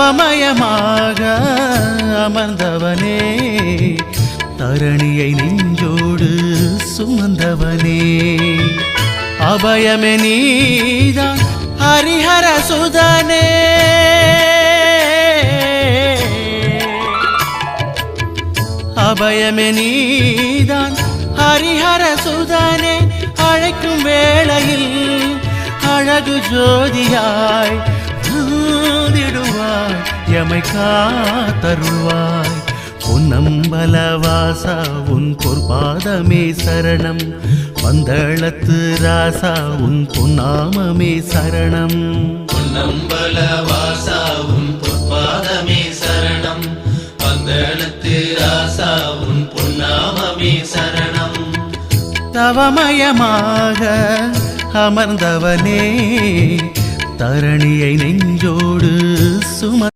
தவமயமாக அமர்ந்தவனே, தரணியை நெஞ்சோடு சுமந்தவனே, அபயமே நீதான் ஹரிஹர சுதனே. அபயமே நீதான் ஹரிஹர சுதனே, அழைக்கும் வேளையில் அழகு ஜோதியாய் வந்திடுவாய், எமை காத்தருள்வாய். பொன்னம்பலவாசா உன் பொற்பாதமே சரணம், பந்தளத்து ராசா உன் பொன்னாமமே சரணம். பொன்னம்பலவாசா உன் பொற்பாதமே சரணம், பந்தளத்து ராசா உன் பொன்னாமமே சரணம். தவமயமாக அமர்ந்தவனே, தரணியை நெஞ்சோடு சும